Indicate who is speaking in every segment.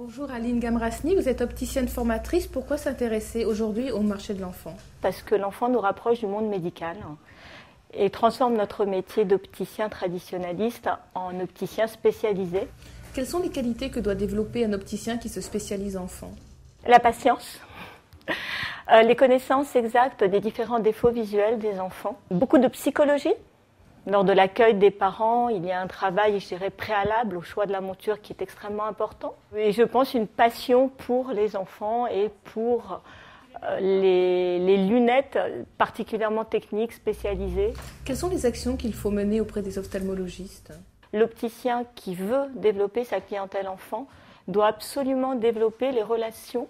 Speaker 1: Bonjour Aline Gamrasny, vous êtes opticienne formatrice. Pourquoi s'intéresser aujourd'hui au marché de l'enfant?
Speaker 2: Parce que l'enfant nous rapproche du monde médical et transforme notre métier d'opticien traditionnaliste en opticien spécialisé.
Speaker 1: Quelles sont les qualités que doit développer un opticien qui se spécialise enfant?
Speaker 2: La patience, les connaissances exactes des différents défauts visuels des enfants, beaucoup de psychologie. Lors de l'accueil des parents, il y a un travail, je dirais, préalable au choix de la monture qui est extrêmement important. Et je pense une passion pour les enfants et pour les lunettes particulièrement techniques, spécialisées.
Speaker 1: Quelles sont les actions qu'il faut mener auprès des ophtalmologistes?
Speaker 2: L'opticien qui veut développer sa clientèle enfant doit absolument développer les relations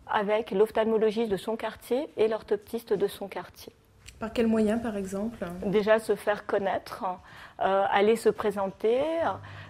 Speaker 2: avec l'ophtalmologiste de son quartier et l'orthoptiste de son quartier.
Speaker 1: Par quels moyens, par exemple?
Speaker 2: Déjà se faire connaître, aller se présenter.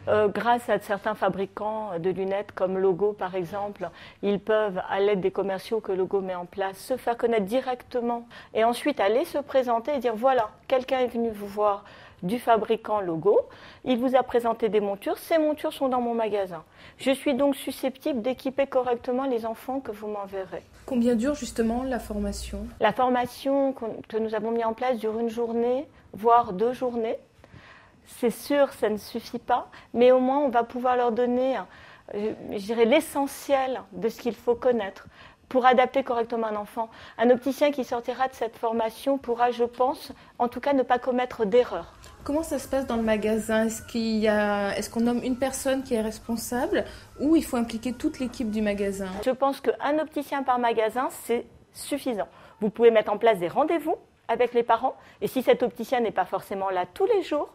Speaker 2: Grâce à certains fabricants de lunettes comme Logo, par exemple, ils peuvent, à l'aide des commerciaux que Logo met en place, se faire connaître directement et ensuite aller se présenter et dire voilà, quelqu'un est venu vous voir du fabricant Logo, il vous a présenté des montures, ces montures sont dans mon magasin. Je suis donc susceptible d'équiper correctement les enfants que vous m'enverrez.
Speaker 1: Combien dure justement la formation?
Speaker 2: La formation que nous avons mis en place dure une journée, voire 2 journées. C'est sûr, ça ne suffit pas, mais au moins on va pouvoir leur donner, je dirais, l'essentiel de ce qu'il faut connaître pour adapter correctement un enfant. Un opticien qui sortira de cette formation pourra, je pense, en tout cas ne pas commettre d'erreurs.
Speaker 1: Comment ça se passe dans le magasin? Est-ce qu'on nomme une personne qui est responsable ou il faut impliquer toute l'équipe du magasin?
Speaker 2: Je pense qu'un opticien par magasin, c'est suffisant. Vous pouvez mettre en place des rendez-vous avec les parents et si cet opticien n'est pas forcément là tous les jours,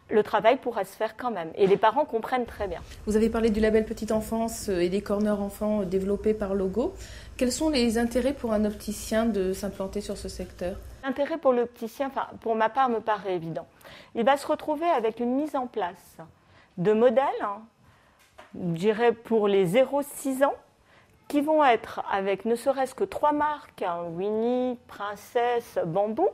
Speaker 2: le travail pourra se faire quand même. Et les parents comprennent très bien.
Speaker 1: Vous avez parlé du label Petite Enfance et des corners enfants développés par Logo. Quels sont les intérêts pour un opticien de s'implanter sur ce secteur?
Speaker 2: L'intérêt pour l'opticien, pour ma part, me paraît évident. Il va se retrouver avec une mise en place de modèles, je dirais pour les 0-6 ans, qui vont être avec ne serait-ce que 3 marques, Winnie, Princesse, Bambou.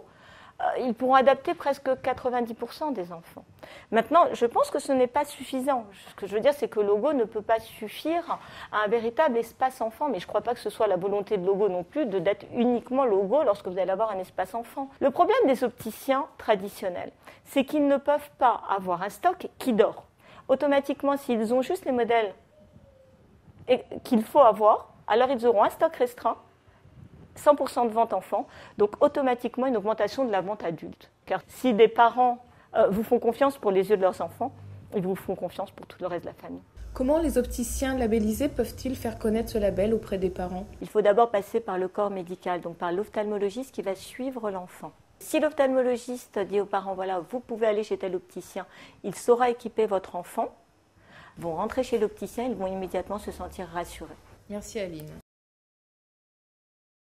Speaker 2: Ils pourront adapter presque 90% des enfants. Maintenant, je pense que ce n'est pas suffisant. Ce que je veux dire, c'est que Logo ne peut pas suffire à un véritable espace enfant, mais je ne crois pas que ce soit la volonté de Logo non plus d'être uniquement Logo lorsque vous allez avoir un espace enfant. Le problème des opticiens traditionnels, c'est qu'ils ne peuvent pas avoir un stock qui dort. Automatiquement, s'ils ont juste les modèles qu'il faut avoir, alors ils auront un stock restreint, 100% de vente enfant, donc automatiquement une augmentation de la vente adulte. Car si des parents vous font confiance pour les yeux de leurs enfants, ils vous font confiance pour tout le reste de la famille.
Speaker 1: Comment les opticiens labellisés peuvent-ils faire connaître ce label auprès des parents?
Speaker 2: Il faut d'abord passer par le corps médical, donc par l'ophtalmologiste qui va suivre l'enfant. Si l'ophtalmologiste dit aux parents, voilà, vous pouvez aller chez tel opticien, il saura équiper votre enfant, vont rentrer chez l'opticien, ils vont immédiatement se sentir rassurés.
Speaker 1: Merci Aline.